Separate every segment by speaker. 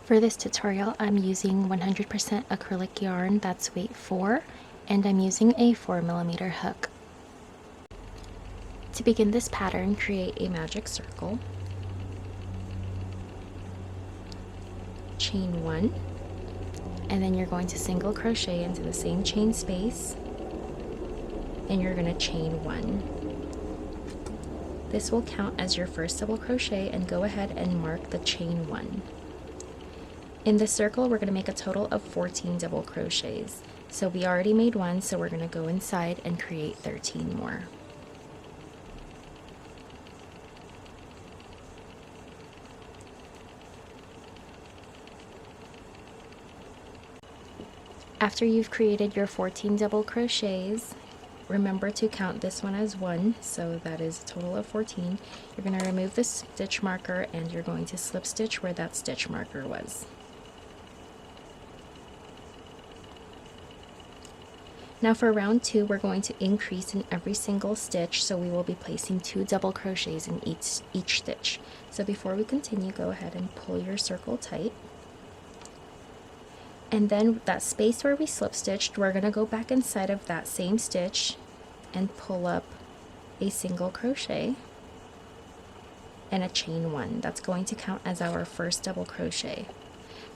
Speaker 1: For this tutorial, I'm using 100% acrylic yarn that's weight 4, and I'm using a 4mm hook. To begin this pattern, create a magic circle, chain 1, and then you're going to single crochet into the same chain space, and you're going to chain 1. This will count as your first double crochet, and go ahead and mark the chain 1. In this circle, we're going to make a total of 14 double crochets. So we already made one, so we're going to go inside and create 13 more. After you've created your 14 double crochets, remember to count this one as 1, so that is a total of 14. You're going to remove the stitch marker and you're going to slip stitch where that stitch marker was. Now for round 2, we're going to increase in every single stitch, so we will be placing 2 double crochets in each stitch. So before we continue, go ahead and pull your circle tight. And then that space where we slip stitched, we're going to go back inside of that same stitch and pull up a single crochet and a chain 1. That's going to count as our first double crochet.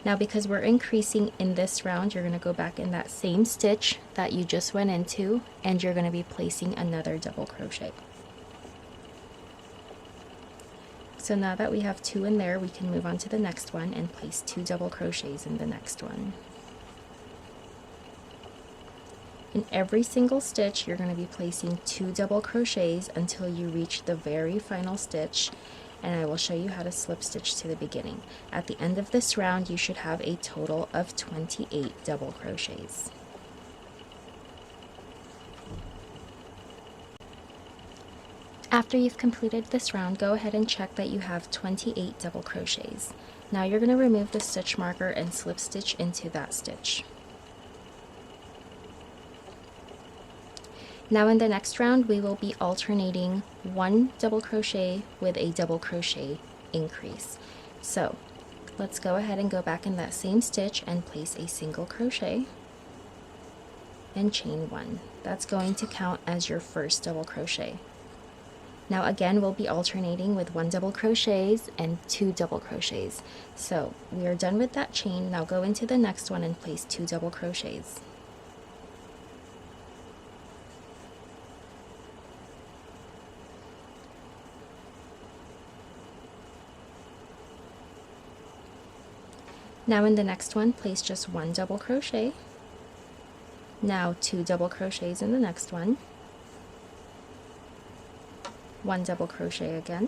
Speaker 1: Now because we're increasing in this round, you're going to go back in that same stitch that you just went into, and you're going to be placing another double crochet. So now that we have 2 in there, we can move on to the next one and place 2 double crochets in the next one. In every single stitch, you're going to be placing 2 double crochets until you reach the very final stitch, and I will show you how to slip stitch to the beginning. At the end of this round, you should have a total of 28 double crochets. After you've completed this round, go ahead and check that you have 28 double crochets. Now you're going to remove the stitch marker and slip stitch into that stitch. Now in the next round, we will be alternating 1 double crochet with a double crochet increase. So let's go ahead and go back in that same stitch and place a single crochet and chain 1. That's going to count as your first double crochet. Now again, we'll be alternating with 1 double crochets and 2 double crochets. So we are done with that chain. Now go into the next one and place 2 double crochets. Now in the next one, place just 1 double crochet. Now 2 double crochets in the next one. 1 double crochet again.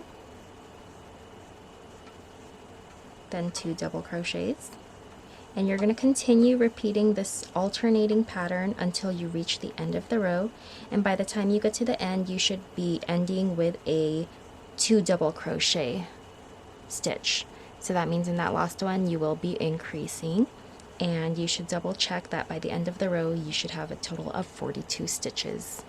Speaker 1: Then 2 double crochets. And you're going to continue repeating this alternating pattern until you reach the end of the row. And by the time you get to the end, you should be ending with a 2 double crochet stitch. So that means in that last one you will be increasing, and you should double check that by the end of the row you should have a total of 42 stitches.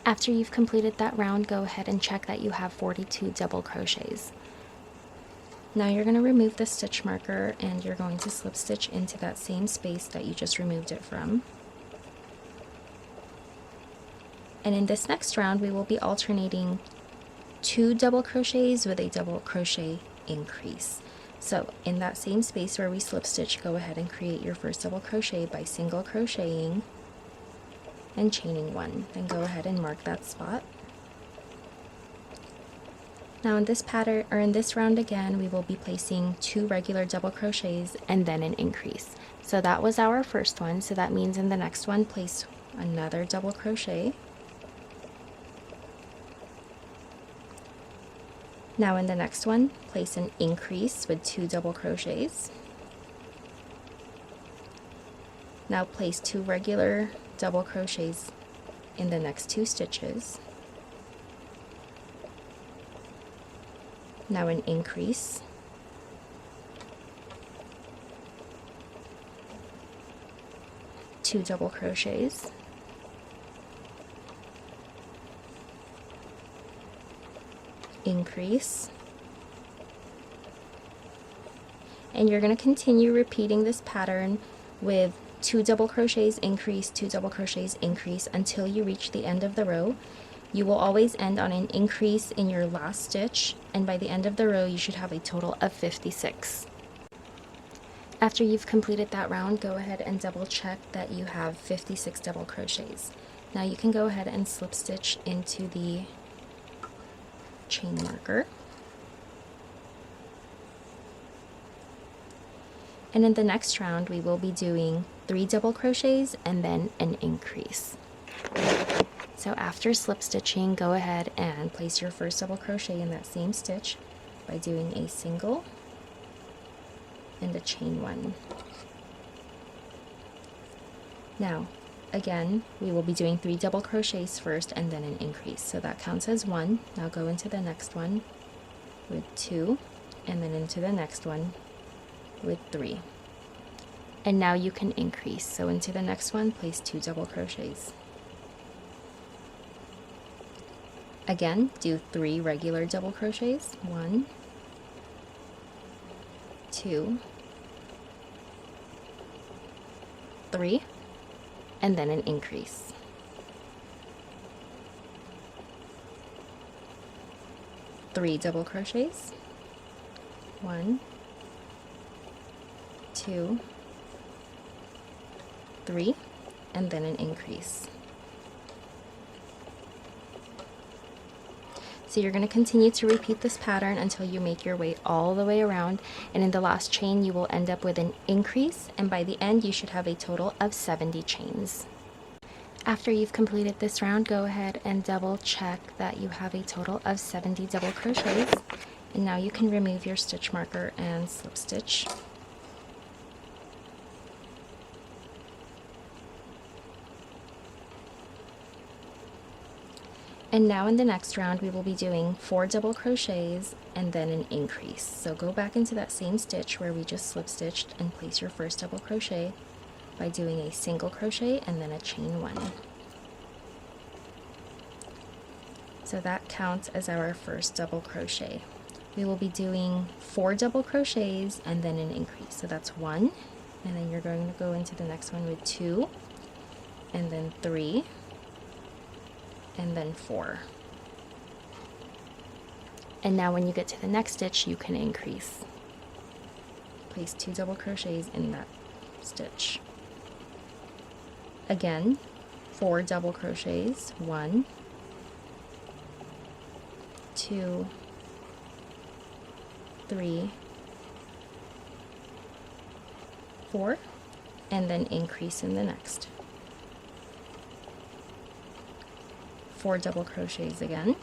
Speaker 1: After you've completed that round, go ahead and check that you have 42 double crochets. Now you're going to remove the stitch marker and you're going to slip stitch into that same space that you just removed it from. And in this next round, we will be alternating 2 double crochets with a double crochet increase. So in that same space where we slip stitch, go ahead and create your first double crochet by single crocheting and chaining 1. Then go ahead and mark that spot. Now in this pattern, or in this round again, we will be placing 2 regular double crochets and then an increase. So that was our first one, so that means in the next one place another double crochet. Now in the next one, place an increase with 2 double crochets. Now place 2 regular double crochets in the next 2 stitches. Now an increase. 2 double crochets. Increase, And you're going to continue repeating this pattern with 2 double crochets increase, 2 double crochets increase until you reach the end of the row. You will always end on an increase in your last stitch, and by the end of the row you should have a total of 56. After you've completed that round, go ahead and double check that you have 56 double crochets. Now you can go ahead and slip stitch into the chain marker. And in the next round, we will be doing 3 double crochets and then an increase. So after slip stitching, go ahead and place your first double crochet in that same stitch by doing a single and a chain 1. Now, again, we will be doing 3 double crochets first and then an increase. So that counts as 1. Now go into the next one with 2, and then into the next one with 3. And now you can increase. So into the next one, place 2 double crochets. Again, do 3 regular double crochets. 1, 2, 3, and then an increase. Three double crochets. 1, 2, 3, and then an increase. So you're going to continue to repeat this pattern until you make your way all the way around, and in the last chain you will end up with an increase, and by the end you should have a total of 70 chains. After you've completed this round, go ahead and double check that you have a total of 70 double crochets, and now you can remove your stitch marker and slip stitch. And now in the next round, we will be doing 4 double crochets and then an increase. So go back into that same stitch where we just slip stitched and place your first double crochet by doing a single crochet and then a chain 1. So that counts as our first double crochet. We will be doing 4 double crochets and then an increase. So that's 1, and then you're going to go into the next one with 2, and then 3, and then 4. And now when you get to the next stitch, you can increase. Place 2 double crochets in that stitch. Again, 4 double crochets. 1, 2, 3, 4, and then increase in the next. 4 double crochets again.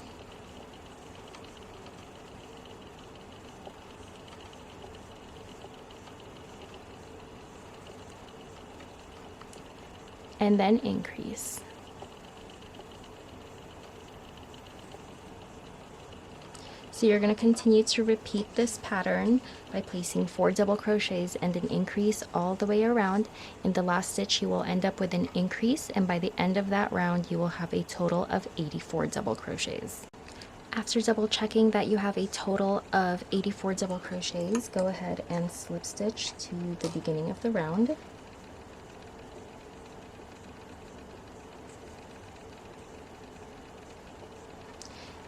Speaker 1: And then increase. So you're going to continue to repeat this pattern by placing 4 double crochets and an increase all the way around. In the last stitch you will end up with an increase, and by the end of that round you will have a total of 84 double crochets. After double checking that you have a total of 84 double crochets, go ahead and slip stitch to the beginning of the round.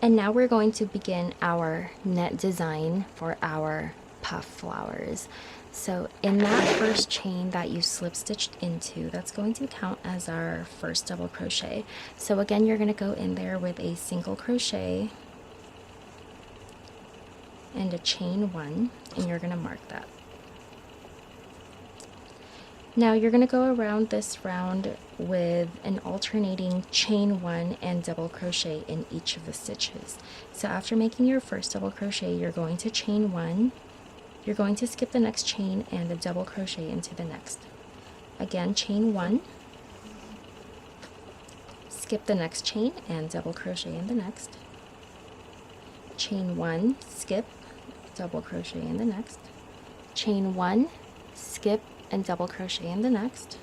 Speaker 1: And now we're going to begin our net design for our puff flowers. So in that first chain that you slip stitched into, that's going to count as our first double crochet. So again, you're going to go in there with a single crochet and a chain 1, and you're going to mark that. Now you're going to go around this round with an alternating chain 1 and double crochet in each of the stitches. So after making your first double crochet, you're going to chain 1, you're going to skip the next chain and a double crochet into the next. Again, chain 1, skip the next chain and double crochet in the next, chain 1, skip, double crochet in the next, chain 1, skip, and double crochet in the next,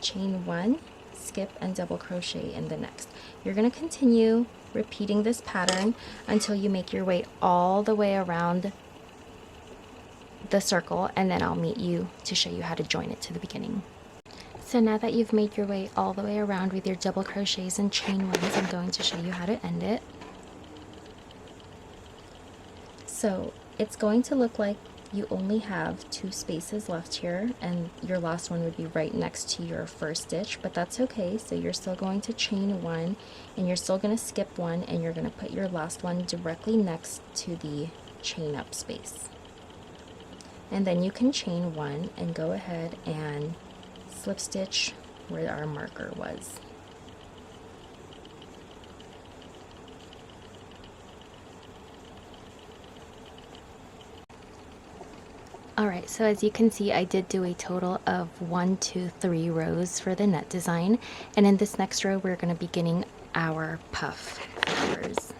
Speaker 1: chain 1, skip, and double crochet in the next. You're going to continue repeating this pattern until you make your way all the way around the circle, and then I'll meet you to show you how to join it to the beginning. So now that you've made your way all the way around with your double crochets and chain ones, I'm going to show you how to end it. So it's going to look like you only have 2 spaces left here, and your last one would be right next to your first stitch, but that's okay. So you're still going to chain 1, and you're still going to skip 1, and you're going to put your last one directly next to the chain up space. And then you can chain 1 and go ahead and slip stitch where our marker was. Alright, so as you can see, I did do a total of 1, 2, 3 rows for the net design, and in this next row we're going to be beginning our puff flowers.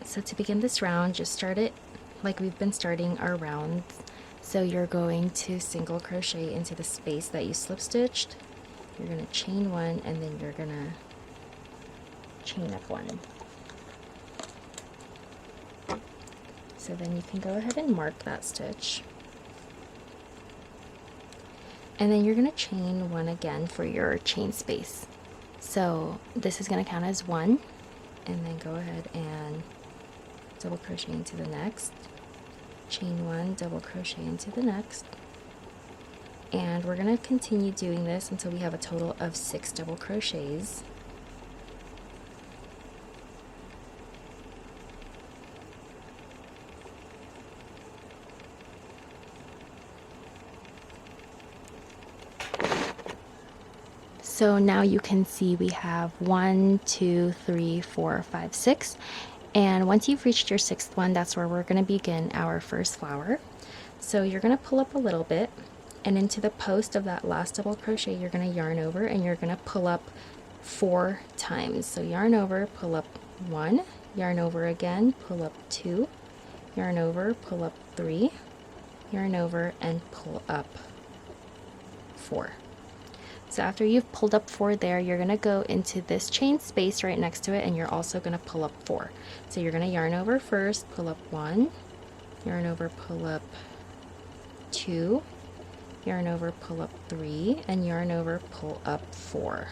Speaker 1: So to begin this round, just start it like we've been starting our rounds. So you're going to single crochet into the space that you slip stitched, you're going to chain 1, and then you're going to chain up 1. So then you can go ahead and mark that stitch. And then you're going to chain 1 again for your chain space. So this is going to count as 1, and then go ahead and double crochet into the next, chain 1, double crochet into the next, and we're going to continue doing this until we have a total of 6 double crochets. So now you can see we have 1, 2, 3, 4, 5, 6. And once you've reached your 6th one, that's where we're going to begin our first flower. So you're going to pull up a little bit, and into the post of that last double crochet, you're going to yarn over, and you're going to pull up 4 times. So yarn over, pull up 1, yarn over again, pull up 2, yarn over, pull up 3, yarn over, and pull up 4. So after you've pulled up 4 there, you're going to go into this chain space right next to it, and you're also going to pull up 4. So you're going to yarn over first, pull up 1, yarn over, pull up 2, yarn over, pull up 3, and yarn over, pull up 4.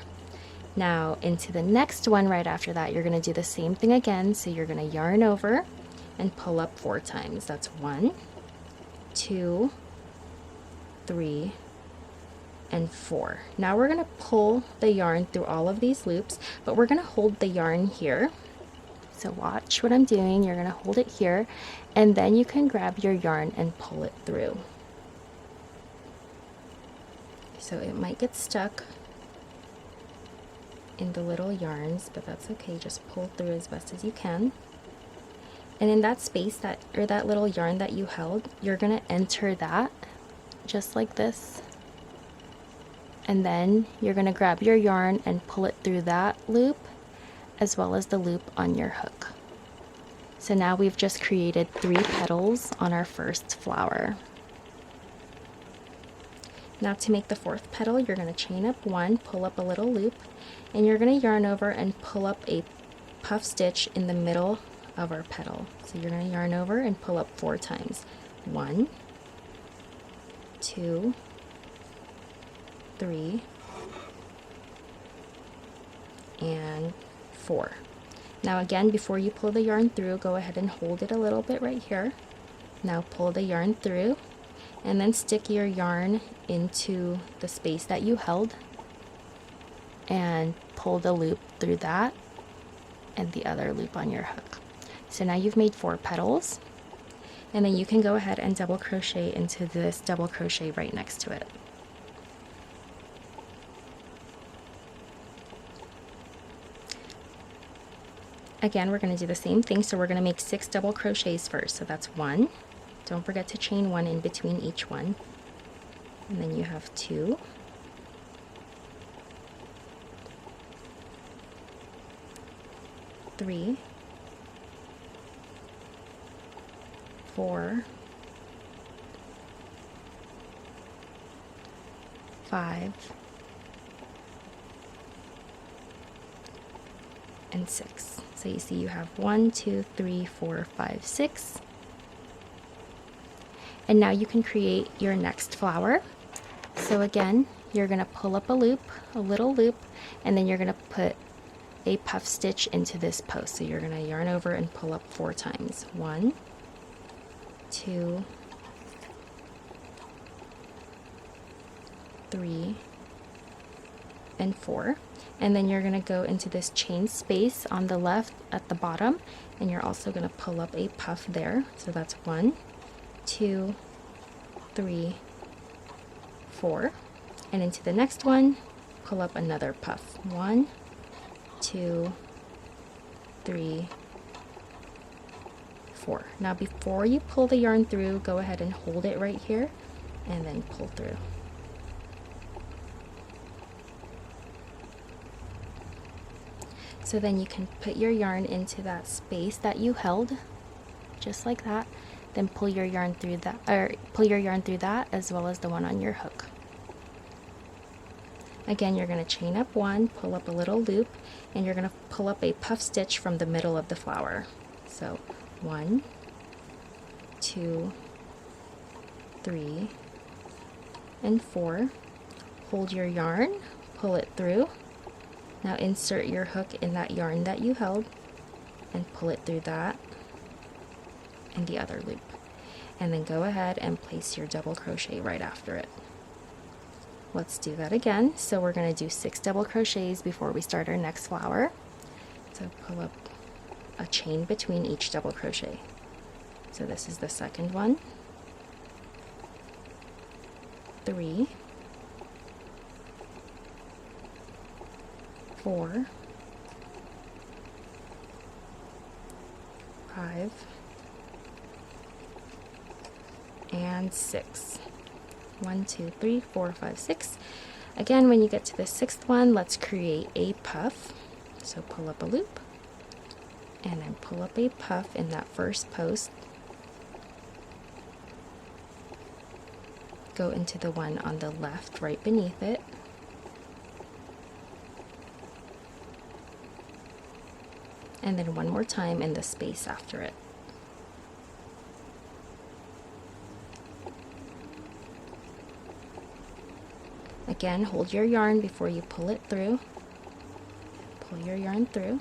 Speaker 1: Now into the next one right after that, you're going to do the same thing again. So you're going to yarn over and pull up 4 times. That's 1, 2, 3, and 4. Now we're going to pull the yarn through all of these loops, but we're going to hold the yarn here. So watch what I'm doing. You're going to hold it here, and then you can grab your yarn and pull it through. So it might get stuck in the little yarns, but that's okay. Just pull through as best as you can. And in that space that little yarn that you held, you're going to enter that just like this. And then you're going to grab your yarn and pull it through that loop as well as the loop on your hook. So now we've just created 3 petals on our first flower. Now to make the 4th petal, you're going to chain up 1, pull up a little loop, and you're going to yarn over and pull up a puff stitch in the middle of our petal. So you're going to yarn over and pull up 4 times. 1, 2, 3, and 4. Now again, before you pull the yarn through, go ahead and hold it a little bit right here. Now pull the yarn through, and then stick your yarn into the space that you held, and pull the loop through that and the other loop on your hook. So now you've made 4 petals, and then you can go ahead and double crochet into this double crochet right next to it. Again, we're going to do the same thing, so we're going to make 6 double crochets first. So that's 1. Don't forget to chain 1 in between each one. And then you have 2. 3, 4, 5, and 6. So you see you have 1, 2, 3, 4, 5, 6. And now you can create your next flower. So again, you're going to pull up a loop, a little loop, and then you're going to put a puff stitch into this post. So you're going to yarn over and pull up 4 times. 1, 2, 3, and 4. And then you're going to go into this chain space on the left at the bottom, and you're also going to pull up a puff there. So that's 1, 2, 3, 4. And into the next one, pull up another puff. 1, 2, 3, 4. Now before you pull the yarn through, go ahead and hold it right here and then pull through. So then you can put your yarn into that space that you held, just like that. Then pull your yarn through that, or pull your yarn through that as well as the one on your hook. Again, you're going to chain up 1, pull up a little loop, and you're going to pull up a puff stitch from the middle of the flower. So 1, 2, 3, and 4. Hold your yarn, pull it through. Now insert your hook in that yarn that you held and pull it through that and the other loop. And then go ahead and place your double crochet right after it. Let's do that again. So we're going to do 6 double crochets before we start our next flower. So pull up a chain between each double crochet. So this is the second one. 3, 4, 5, and 6. 1, 2, 3, 4, 5, 6. Again, when you get to the 6th one, let's create a puff. So pull up a loop and then pull up a puff in that first post. Go into the one on the left right beneath it. And then one more time in the space after it. Again, hold your yarn before you pull it through. Pull your yarn through.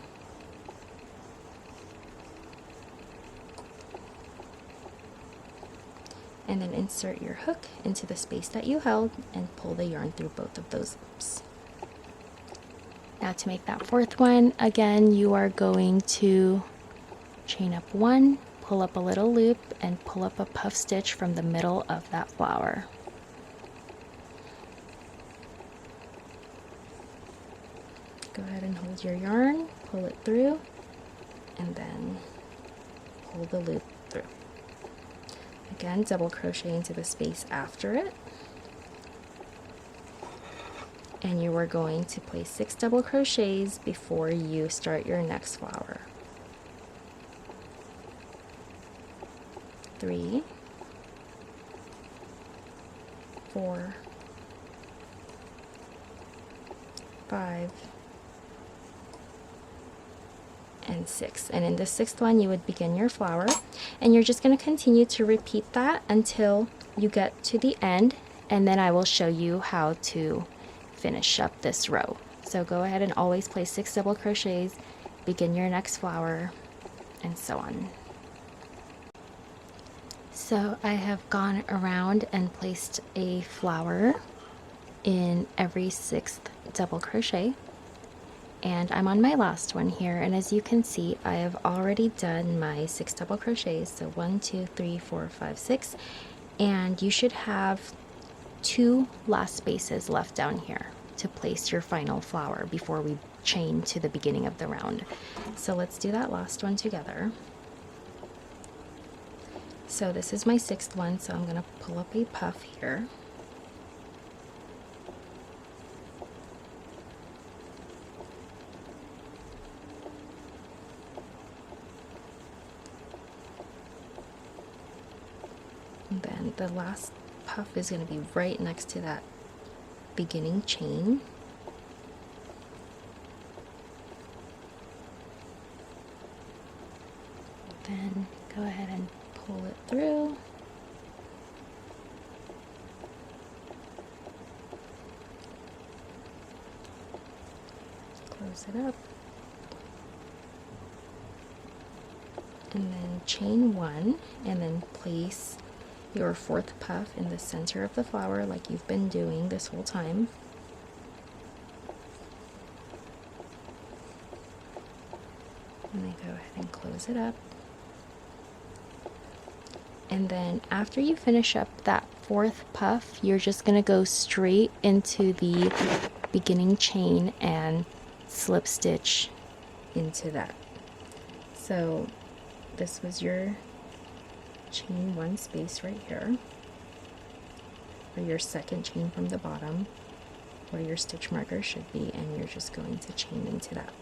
Speaker 1: And then insert your hook into the space that you held and pull the yarn through both of those loops. Now to make that 4th one, again, you are going to chain up 1, pull up a little loop, and pull up a puff stitch from the middle of that flower. Go ahead and hold your yarn, pull it through, and then pull the loop through. Again, double crochet into the space after it. And you are going to place 6 double crochets before you start your next flower. 3, 4, 5, and 6. And in the 6th one, you would begin your flower, and you're just going to continue to repeat that until you get to the end, and then I will show you how to finish up this row. So go ahead and always place 6 double crochets, begin your next flower, and so on. So I have gone around and placed a flower in every 6th double crochet, and I'm on my last one here, and as you can see, I have already done my 6 double crochets. So 1, 2, 3, 4, 5, 6, and you should have 2 last spaces left down here to place your final flower before we chain to the beginning of the round. So let's do that last one together. So this is my 6th one, so I'm going to pull up a puff here. And then the last puff is going to be right next to that beginning chain. Then go ahead and pull it through. Close it up. And then chain one, and then place your fourth puff in the center of the flower like you've been doing this whole time. And then go ahead and close it up. And then after you finish up that fourth puff, you're just going to go straight into the beginning chain and slip stitch into that. So this was your chain one space right here, or your second chain from the bottom where your stitch marker should be, and you're just going to chain into that.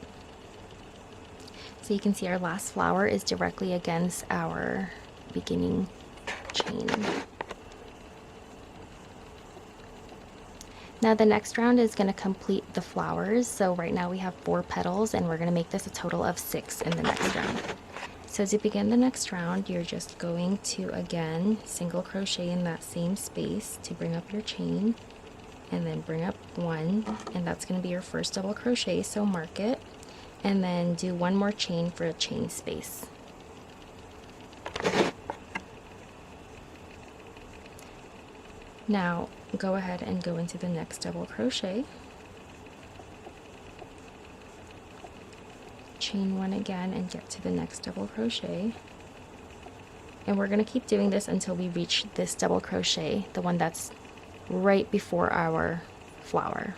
Speaker 1: So you can see our last flower is directly against our beginning chain. Now the next round is going to complete the flowers. So right now we have 4 petals, and we're going to make this a total of 6 in the next round. So to begin the next round, you're just going to again single crochet in that same space to bring up your chain, and then bring up 1, and that's going to be your first double crochet, so mark it, and then do 1 more chain for a chain space. Now go ahead and go into the next double crochet, chain 1 again, and get to the next double crochet, and we're going to keep doing this until we reach this double crochet, the one that's right before our flower.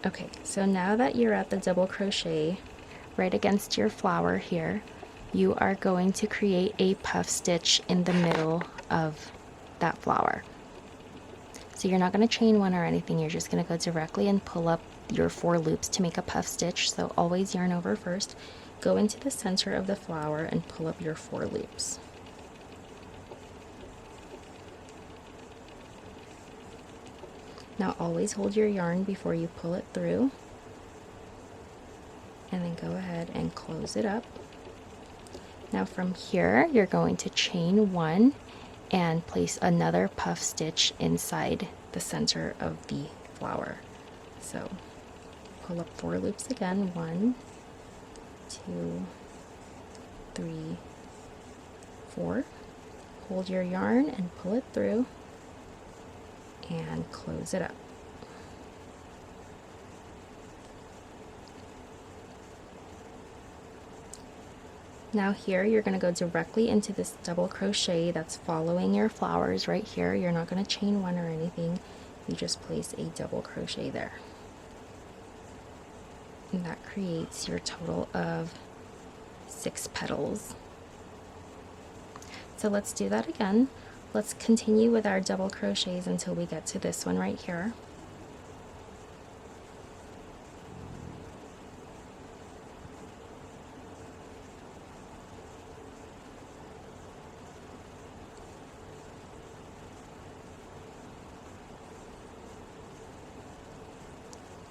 Speaker 1: Okay, so now that you're at the double crochet right against your flower here, you are going to create a puff stitch in the middle of that flower. So you're not going to chain 1 or anything, you're just going to go directly and pull up your 4 loops to make a puff stitch. So always yarn over first, go into the center of the flower and pull up your 4 loops. Now always hold your yarn before you pull it through, and then go ahead and close it up. Now from here you're going to chain 1 and place another puff stitch inside the center of the flower. So pull up 4 loops again, 1, 2, 3, 4. Hold your yarn and pull it through and close it up. Now here you're going to go directly into this double crochet that's following your flowers right here. You're not going to chain 1 or anything, you just place a double crochet there. And that creates your total of 6 petals. So let's do that again. Let's continue with our double crochets until we get to this one right here.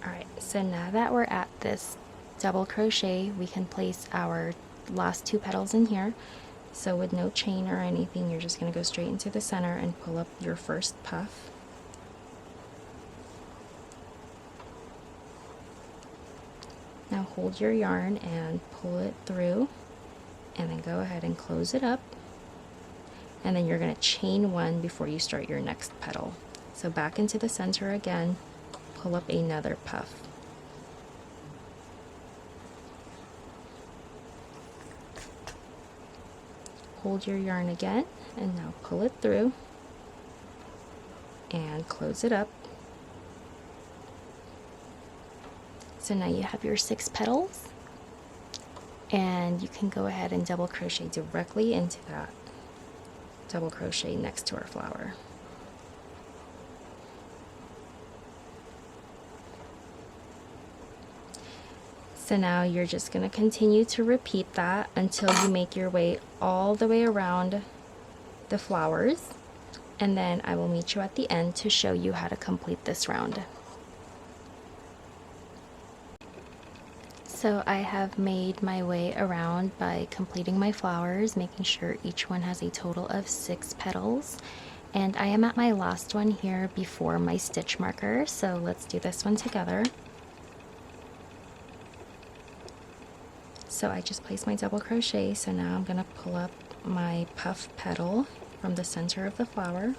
Speaker 1: Alright, so now that we're at this double crochet, we can place our last 2 petals in here. So with no chain or anything, you're just going to go straight into the center and pull up your first puff. Now hold your yarn and pull it through, and then go ahead and close it up. And then you're going to chain 1 before you start your next petal. So back into the center again, pull up another puff. Hold your yarn again, and now pull it through and close it up. So now you have your 6 petals, and you can go ahead and double crochet directly into that double crochet next to our flower. So now you're just going to continue to repeat that until you make your way all the way around the flowers, and then I will meet you at the end to show you how to complete this round. So I have made my way around by completing my flowers, making sure each one has a total of 6 petals. And I am at my last one here before my stitch marker, so let's do this one together. So I just placed my double crochet, so now I'm going to pull up my puff petal from the center of the flower,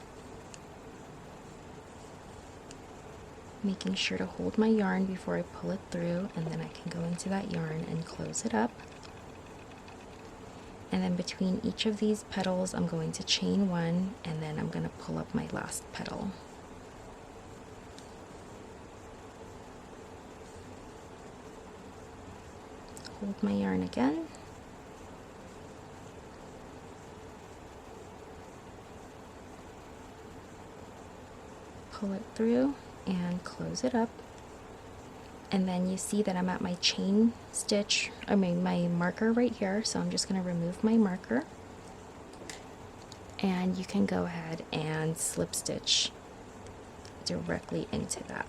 Speaker 1: making sure to hold my yarn before I pull it through, and then I can go into that yarn and close it up. And then between each of these petals I'm going to chain 1, and then I'm going to pull up my last petal. Hold my yarn again, pull it through and close it up, and then you see that I'm at my chain stitch, my marker right here, so I'm just going to remove my marker, and you can go ahead and slip stitch directly into that.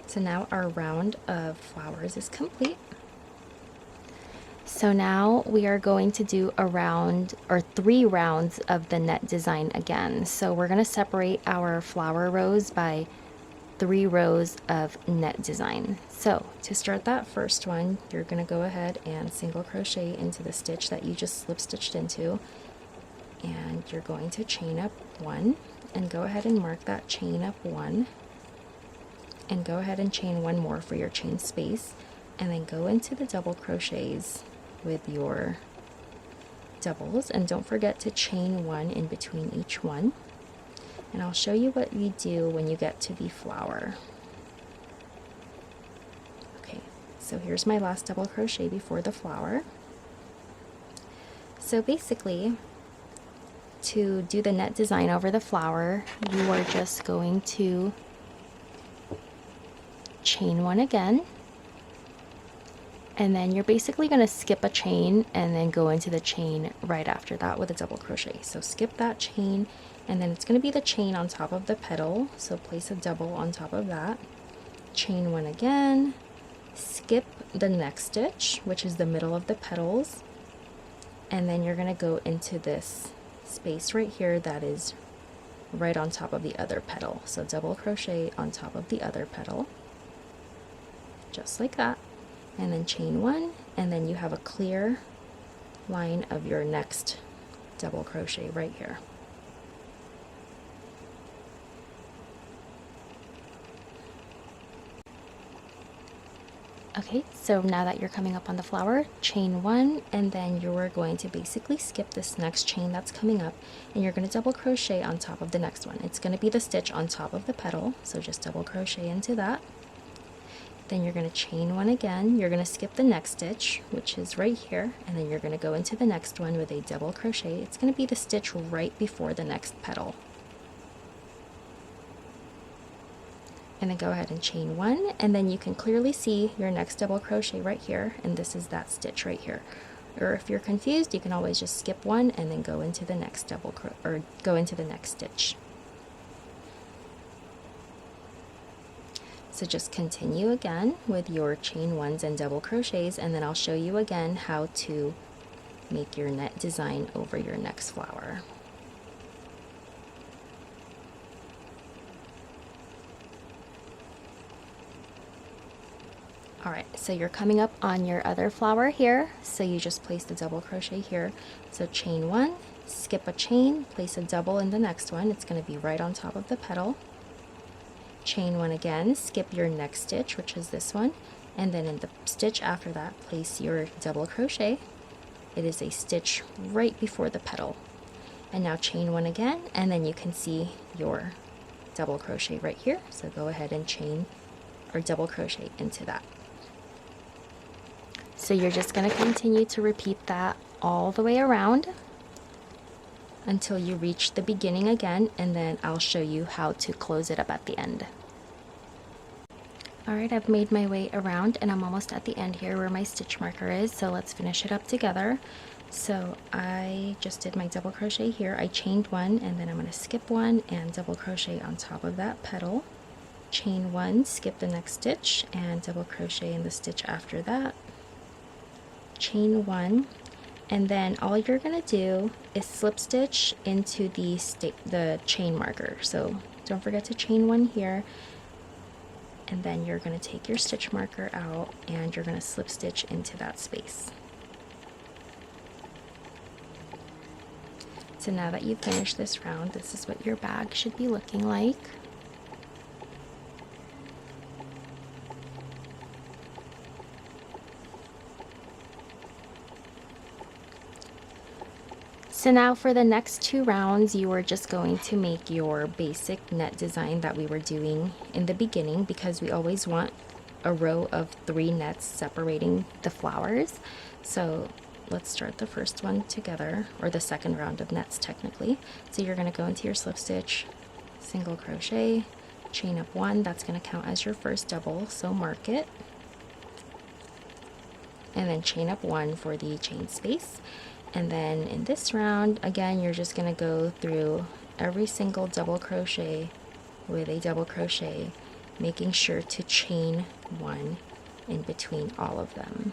Speaker 1: So now our round of flowers is complete. So now we are going to do a round or 3 rounds of the net design again. So we're going to separate our flower rows by 3 rows of net design. So to start that first one, you're going to go ahead and single crochet into the stitch that you just slip stitched into, and you're going to chain up 1 and go ahead and mark that chain up 1, and go ahead and chain 1 more for your chain space, and then go into the double crochets with your doubles, and don't forget to chain 1 in between each one. And I'll show you what you do when you get to the flower. Okay, so here's my last double crochet before the flower. So basically, to do the net design over the flower, you are just going to chain 1 again, and then you're basically going to skip a chain and then go into the chain right after that with a double crochet. So skip that chain, and then it's going to be the chain on top of the petal, so place a double on top of that, chain 1 again, skip the next stitch, which is the middle of the petals, and then you're going to go into this space right here that is right on top of the other petal. So double crochet on top of the other petal, just like that, and then chain 1, and then you have a clear line of your next double crochet right here. Okay, so now that you're coming up on the flower, chain 1, and then you're going to basically skip this next chain that's coming up, and you're going to double crochet on top of the next one. It's going to be the stitch on top of the petal, so just double crochet into that. Then you're going to chain 1 again, you're going to skip the next stitch, which is right here, and then you're going to go into the next one with a double crochet. It's going to be the stitch right before the next petal. And then go ahead and chain 1, and then you can clearly see your next double crochet right here, and this is that stitch right here. Or if you're confused, you can always just skip 1 and then go into the next go into the next stitch. So just continue again with your chain 1s and double crochets, and then I'll show you again how to make your net design over your next flower. Alright, so you're coming up on your other flower here, so you just place the double crochet here. So chain 1, skip a chain, place a double in the next one, it's going to be right on top of the petal. Chain 1 again, skip your next stitch, which is this one, and then in the stitch after that, place your double crochet. It is a stitch right before the petal. And now chain 1 again, and then you can see your double crochet right here, so go ahead and chain or double crochet into that. So you're just going to continue to repeat that all the way around until you reach the beginning again, and then I'll show you how to close it up at the end. Alright, I've made my way around and I'm almost at the end here where my stitch marker is, so let's finish it up together. So I just did my double crochet here. I chained one and then I'm going to skip one and double crochet on top of that petal. Chain one, skip the next stitch and double crochet in the stitch after that. Chain one, and then all you're going to do is slip stitch into the chain marker. So don't forget to chain one here. And then you're going to take your stitch marker out and you're going to slip stitch into that space. So now that you've finished this round, this is what your bag should be looking like. So now for the next 2 rounds, you are just going to make your basic net design that we were doing in the beginning, because we always want a row of 3 nets separating the flowers. So let's start the first one together, or the second round of nets technically. So you're going to go into your slip stitch, single crochet, chain up 1, that's going to count as your first double, so mark it. And then chain up 1 for the chain space. And then in this round, again, you're just going to go through every single double crochet with a double crochet, making sure to chain 1 in between all of them.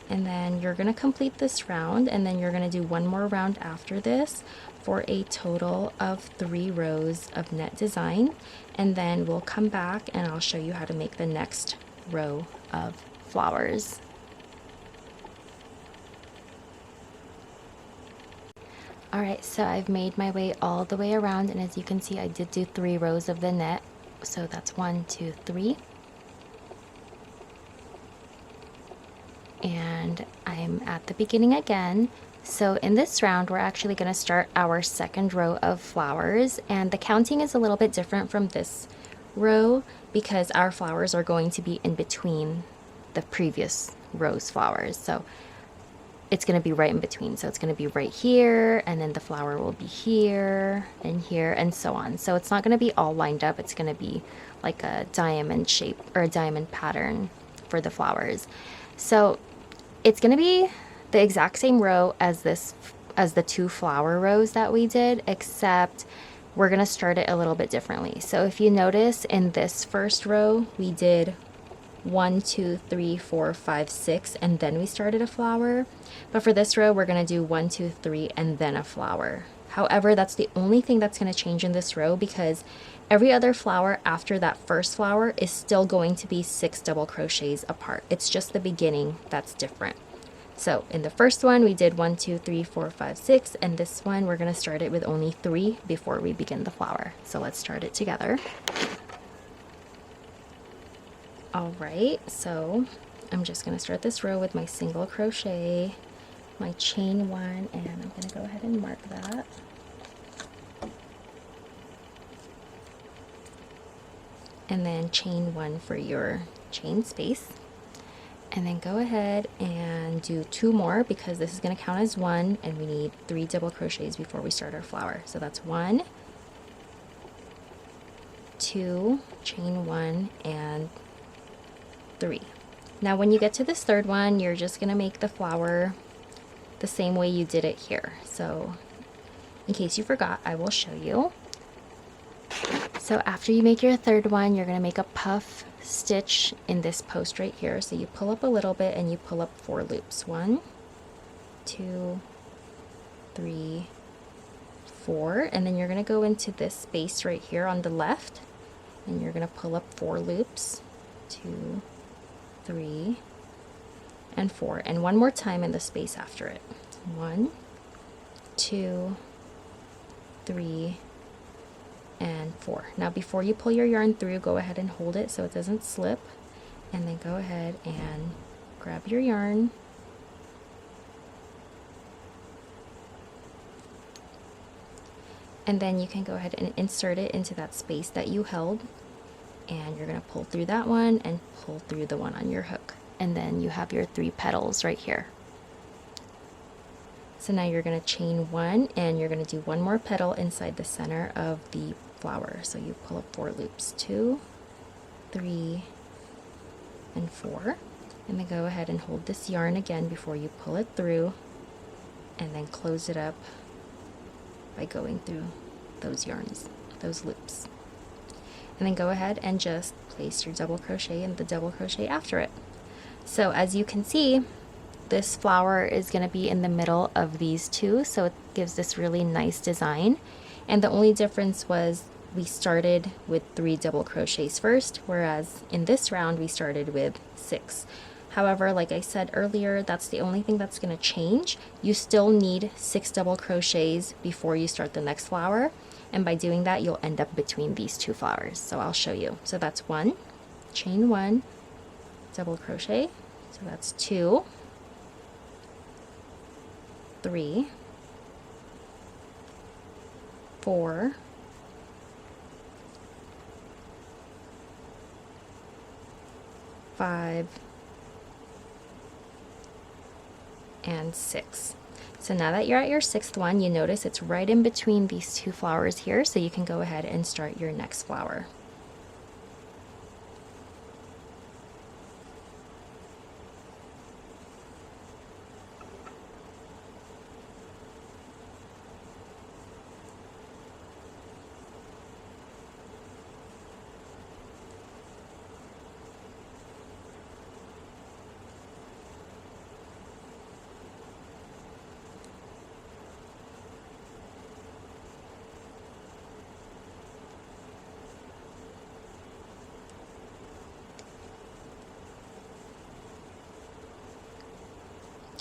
Speaker 1: And then you're going to complete this round, and then you're going to do one more round after this for a total of 3 rows of net design. And then we'll come back and I'll show you how to make the next row of flowers. Alright, so I've made my way all the way around, and as you can see I did do 3 rows of the net. So that's 1, 2, 3. And I'm at the beginning again. So in this round we're actually going to start our second row of flowers, and the counting is a little bit different from this row because our flowers are going to be in between the previous row's flowers. So it's going to be right in between. So it's going to be right here, and then the flower will be here and so on. So it's not going to be all lined up. It's going to be like a diamond shape or a diamond pattern for the flowers. So it's going to be the exact same row as the 2 flower rows that we did, except we're going to start it a little bit differently. So if you notice in this first row, we did 1, 2, 3, 4, 5, 6, and then we started a flower. But for this row, we're going to do 1, 2, 3, and then a flower. However, that's the only thing that's going to change in this row, because every other flower after that first flower is still going to be 6 double crochets apart. It's just the beginning that's different. So in the first one, we did 1, 2, 3, 4, 5, 6, and this one, we're going to start it with only 3 before we begin the flower. So let's start it together. Alright, so I'm just going to start this row with my single crochet, my chain 1, and I'm going to go ahead and mark that. And then chain 1 for your chain space. And then go ahead and do 2 more, because this is going to count as 1, and we need 3 double crochets before we start our flower. So that's 1, 2, chain 1, and 3. Now when you get to this third one, you're just going to make the flower the same way you did it here. So in case you forgot, I will show you. So after you make your third one, you're going to make a puff stitch in this post right here. So you pull up a little bit and you pull up 4 loops. 1, 2, 3, 4, and then you're going to go into this space right here on the left, and you're going to pull up 4 loops. 2, 3, and 4, and one more time in the space after it. 1, 2, 3, and 4. Now before you pull your yarn through, go ahead and hold it so it doesn't slip, and then go ahead and grab your yarn, and then you can go ahead and insert it into that space that you held, and you're going to pull through that one and pull through the one on your hook, and then you have your 3 petals right here. So now you're going to chain 1, and you're going to do 1 more petal inside the center of the flower. So you pull up 4 loops. 2, 3, and 4. And then go ahead and hold this yarn again before you pull it through, and then close it up by going through those yarns, those loops. And then go ahead and just place your double crochet and the double crochet after it. So as you can see, this flower is going to be in the middle of these two, so it gives this really nice design. And the only difference was we started with 3 double crochets first, whereas in this round we started with 6. However, like I said earlier, that's the only thing that's going to change. You still need 6 double crochets before you start the next flower, and by doing that you'll end up between these 2 flowers. So I'll show you. So that's 1, chain 1, double crochet, so that's 2, 3, 4, 5, and 6. So now that you're at your 6th one, you notice it's right in between these 2 flowers here, so you can go ahead and start your next flower.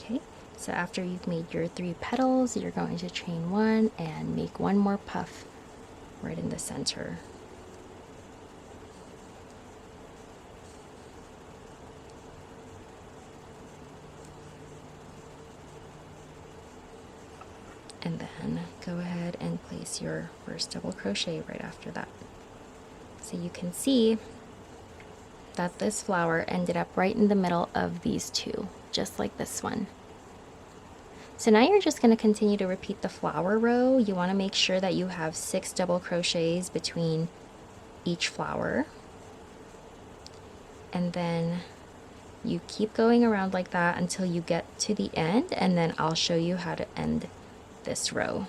Speaker 1: Okay, so after you've made your 3 petals, you're going to chain 1 and make 1 more puff right in the center. And then go ahead and place your first double crochet right after that. So you can see that this flower ended up right in the middle of these 2, just like this one. So now you're just going to continue to repeat the flower row. You want to make sure that you have 6 double crochets between each flower. And then you keep going around like that until you get to the end, and then I'll show you how to end this row.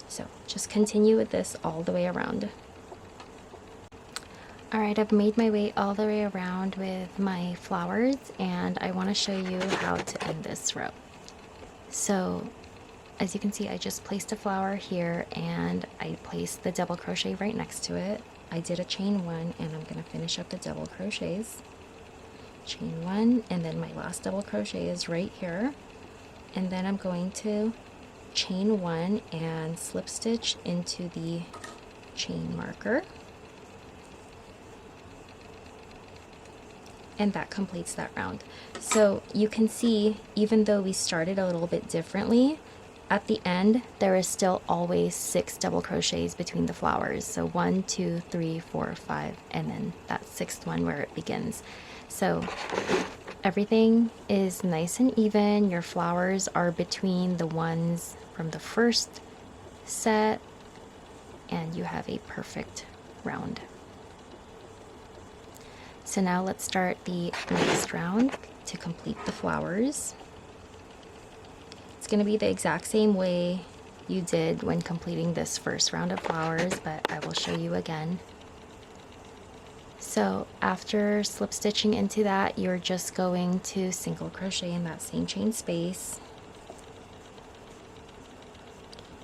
Speaker 1: So just continue with this all the way around. Alright, I've made my way all the way around with my flowers, and I want to show you how to end this row. So as you can see, I just placed a flower here and I placed the double crochet right next to it. I did a chain 1 and I'm going to finish up the double crochets. Chain 1, and then my last double crochet is right here, and then I'm going to chain 1 and slip stitch into the chain marker. And that completes that round. So you can see, even though we started a little bit differently, at the end there is still always 6 double crochets between the flowers. So 1, 2, 3, 4, 5, and then that 6th one where it begins. So everything is nice and even. Your flowers are between the ones from the first set, and you have a perfect round. So now let's start the next round to complete the flowers. It's going to be the exact same way you did when completing this first round of flowers, but I will show you again. So after slip stitching into that, you're just going to single crochet in that same chain space.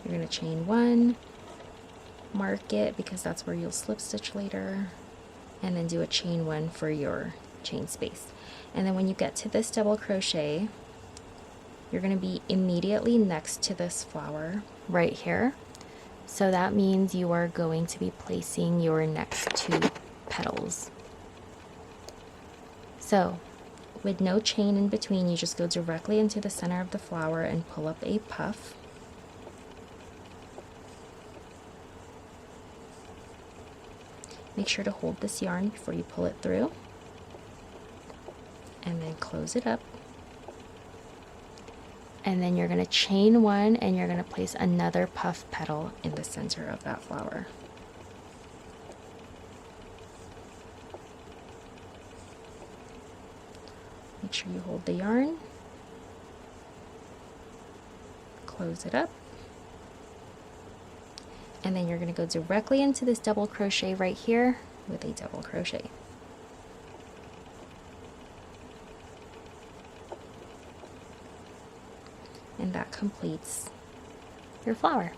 Speaker 1: You're going to chain 1, mark it because that's where you'll slip stitch later, and then do a chain 1 for your chain space. And then when you get to this double crochet, you're going to be immediately next to this flower right here. So that means you are going to be placing your next 2 petals. So with no chain in between, you just go directly into the center of the flower and pull up a puff. Make sure to hold this yarn before you pull it through, and then close it up. And then you're going to chain 1 and you're going to place another puff petal in the center of that flower. Make sure you hold the yarn, close it up, and then you're going to go directly into this double crochet right here with a double crochet. And that completes your flower.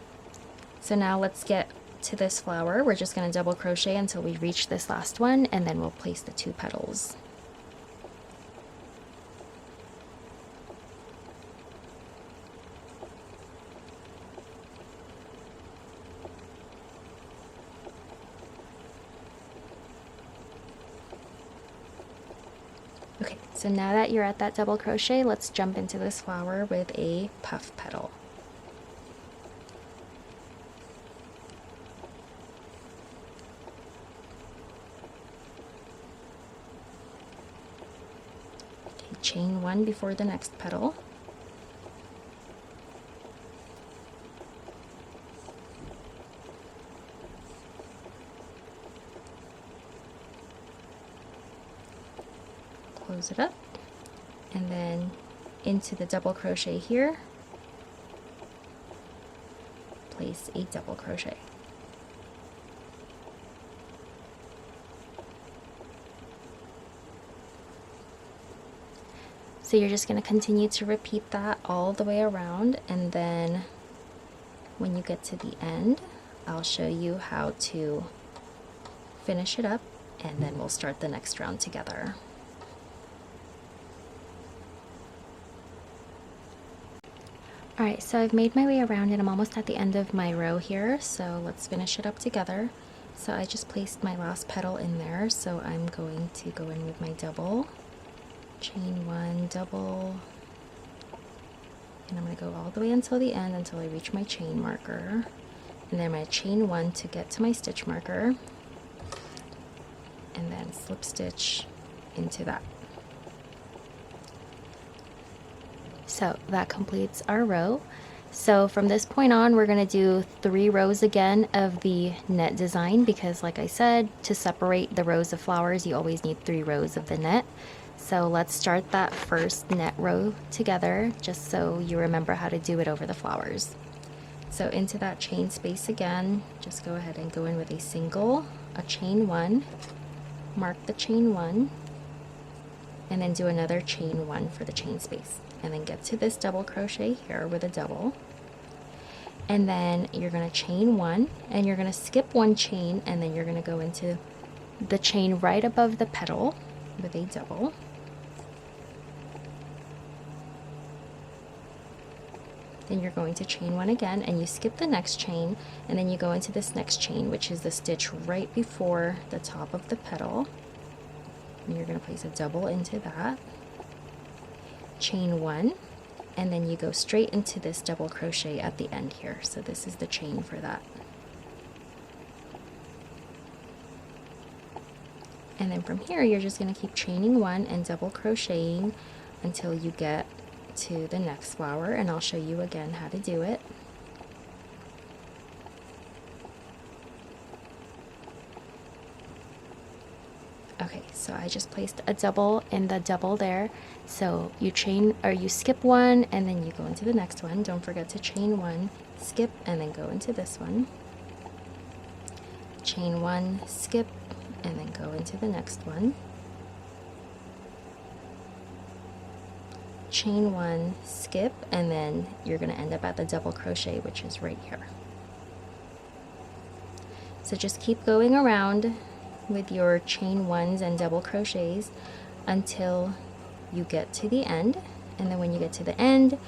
Speaker 1: So now let's get to this flower. We're just going to double crochet until we reach this last one, and then we'll place the 2 petals. Okay, so now that you're at that double crochet, let's jump into this flower with a puff petal. Okay, chain 1 before the next petal. Close it up, and then into the double crochet here, place a double crochet. So you're just going to continue to repeat that all the way around, and then when you get to the end, I'll show you how to finish it up, and then we'll start the next round together. Alright, so I've made my way around and I'm almost at the end of my row here, so let's finish it up together. So I just placed my last petal in there, so I'm going to go in with my double, chain 1, double, and I'm going to go all the way until the end until I reach my chain marker, and then I'm going to chain 1 to get to my stitch marker, and then slip stitch into that. So that completes our row. So from this point on, we're going to do 3 rows again of the net design, because like I said, to separate the rows of flowers, you always need 3 rows of the net. So let's start that first net row together, just so you remember how to do it over the flowers. So into that chain space again, just go ahead and go in with a single, a chain 1, mark the chain 1, and then do another chain 1 for the chain space. And then get to this double crochet here with a double, and then you're going to chain 1, and you're going to skip 1 chain, and then you're going to go into the chain right above the petal with a double, then you're going to chain 1 again, and you skip the next chain, and then you go into this next chain, which is the stitch right before the top of the petal, and you're going to place a double into that, chain 1, and then you go straight into this double crochet at the end here. So this is the chain for that. And then from here, you're just going to keep chaining 1 and double crocheting until you get to the next flower, and I'll show you again how to do it. Okay, so I just placed a double in the double there. So you chain, or you skip 1 and then you go into the next one. Don't forget to chain 1, skip, and then go into this one. Chain 1, skip, and then go into the next one. Chain 1, skip, and then you're going to end up at the double crochet, which is right here. So just keep going around with your chain 1s and double crochets until you get to the end, and then when you get to the end,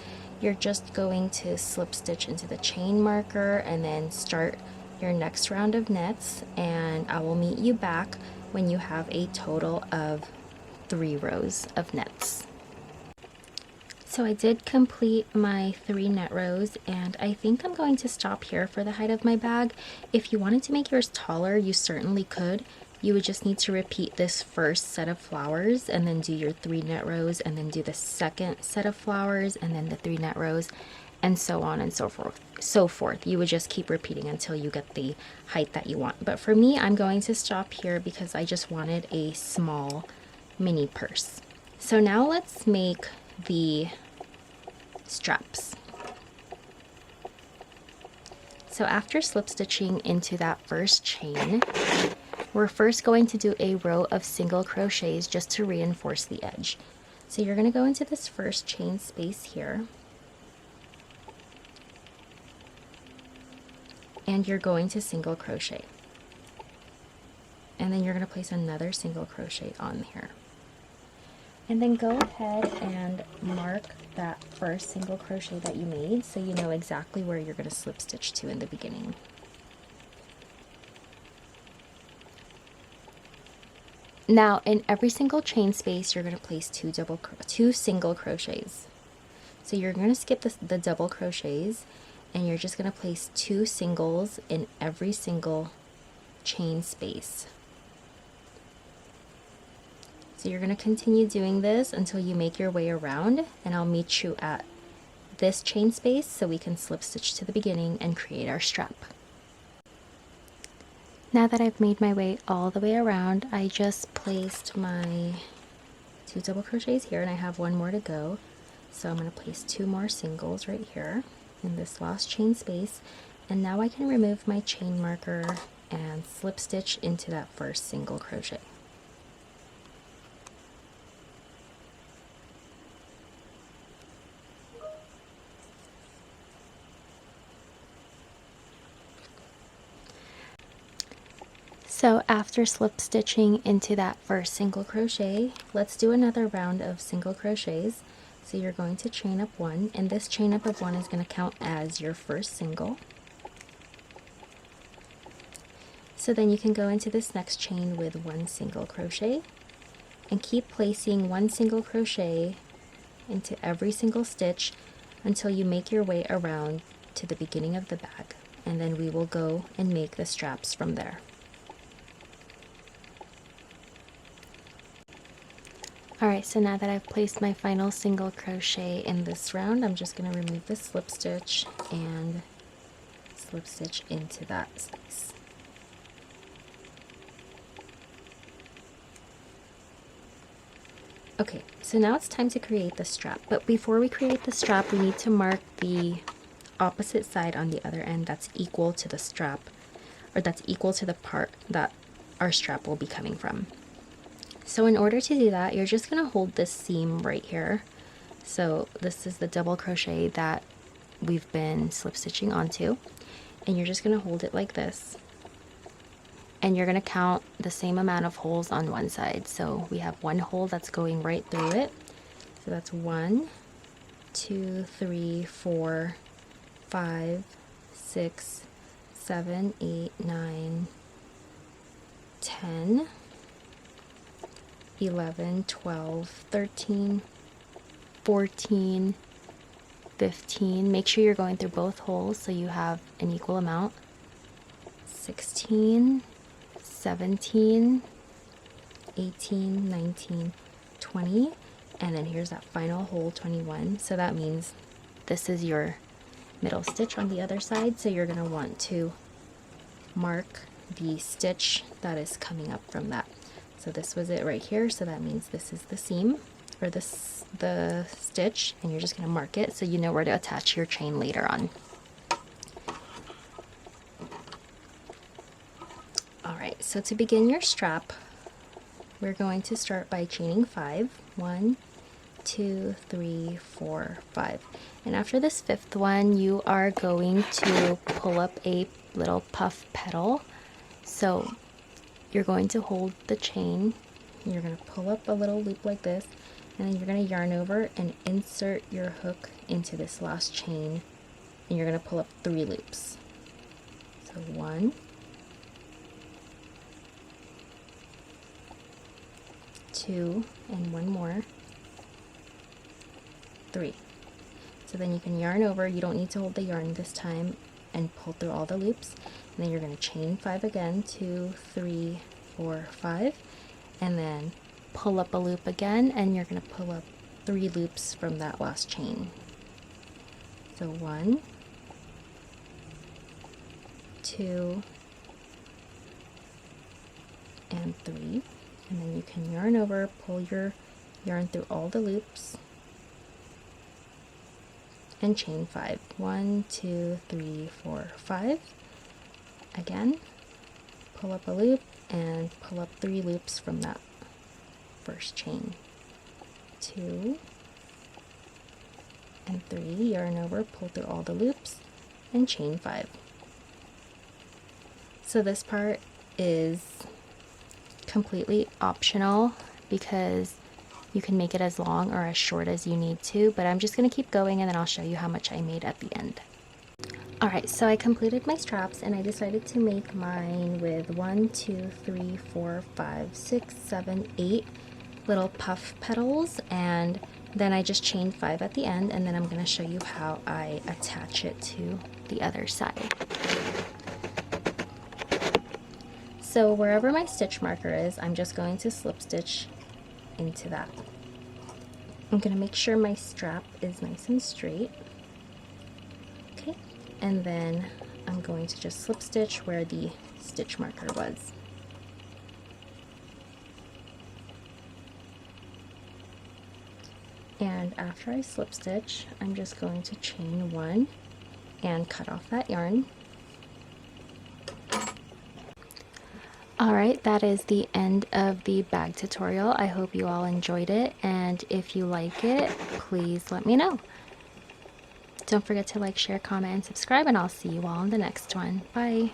Speaker 1: you're just going to slip stitch into the chain marker and then start your next round of nets, and I will meet you back when you have a total of 3 rows of nets. So I did complete my 3 net rows, and I think I'm going to stop here for the height of my bag. If you wanted to make yours taller, you certainly could. You would just need to repeat this first set of flowers and then do your 3 net rows, and then do the second set of flowers and then the 3 net rows, and so on and so forth. You would just keep repeating until you get the height that you want. But for me, I'm going to stop here because I just wanted a small mini purse. So now let's make the straps. So after slip stitching into that first chain, we're first going to do a row of single crochets just to reinforce the edge. So you're going to go into this first chain space here, and you're going to single crochet. And then you're going to place another single crochet on here. And then go ahead and mark that first single crochet that you made so you know exactly where you're going to slip stitch to in the beginning. Now in every single chain space you're going to place two single crochets. So you're going to skip the double crochets and you're just going to place two singles in every single chain space. So you're going to continue doing this until you make your way around, and I'll meet you at this chain space so we can slip stitch to the beginning and create our strap. Now that I've made my way all the way around, I just placed my two double crochets here and I have one more to go. So I'm going to place two more singles right here in this last chain space, and now I can remove my chain marker and slip stitch into that first single crochet. So after slip stitching into that first single crochet, let's do another round of single crochets. So you're going to chain up one, and this chain up of one is going to count as your first single. So then you can go into this next chain with one single crochet and keep placing one single crochet into every single stitch until you make your way around to the beginning of the bag, and then we will go and make the straps from there. Alright, so now that I've placed my final single crochet in this round, I'm just going to remove the slip stitch and slip stitch into that space. Okay, so now it's time to create the strap, but before we create the strap we need to mark the opposite side on the other end that's equal to the strap, or that's equal to the part that our strap will be coming from. So in order to do that, you're just going to hold this seam right here. So this is the double crochet that we've been slip stitching onto, and you're just going to hold it like this, and you're going to count the same amount of holes on one side. So we have one hole that's going right through it, so that's 1, 2, 3, 4, 5, 6, 7, 8, 9, 10, 11, 12, 13, 14, 15. Make sure you're going through both holes so you have an equal amount. 16, 17, 18, 19, 20, and then here's that final hole, 21. So that means this is your middle stitch on the other side, so you're going to want to mark the stitch that is coming up from that. So this was it right here, so that means this is the seam, or the stitch, and you're just going to mark it so you know where to attach your chain later on. Alright, so to begin your strap, we're going to start by chaining 5. 1, 2, 3, 4, 5. And after this fifth one, you are going to pull up a little puff petal. So you're going to hold the chain, you're going to pull up a little loop like this, and then you're going to yarn over and insert your hook into this last chain, and you're going to pull up 3 loops. So 1, 2, and one more, 3. So then you can yarn over, you don't need to hold the yarn this time, and pull through all the loops. And then you're going to chain 5 again, 2, 3, 4, 5, and then pull up a loop again, and you're going to pull up 3 loops from that last chain. So 1, 2, and 3, and then you can yarn over, pull your yarn through all the loops, and chain 5. 1, 2, 3, 4, 5. Again, pull up a loop and pull up 3 loops from that first chain. 2 and 3, yarn over, pull through all the loops, and chain 5. So this part is completely optional because you can make it as long or as short as you need to, but I'm just going to keep going and then I'll show you how much I made at the end. Alright, so I completed my straps and I decided to make mine with 1, 2, 3, 4, 5, 6, 7, 8 little puff petals, and then I just chained 5 at the end, and then I'm going to show you how I attach it to the other side. So wherever my stitch marker is, I'm just going to slip stitch into that. I'm going to make sure my strap is nice and straight. Okay, and then I'm going to just slip stitch where the stitch marker was. And after I slip stitch, I'm just going to chain 1 and cut off that yarn. Alright, that is the end of the bag tutorial. I hope you all enjoyed it, and if you like it, please let me know. Don't forget to like, share, comment, and subscribe, and I'll see you all in the next one. Bye!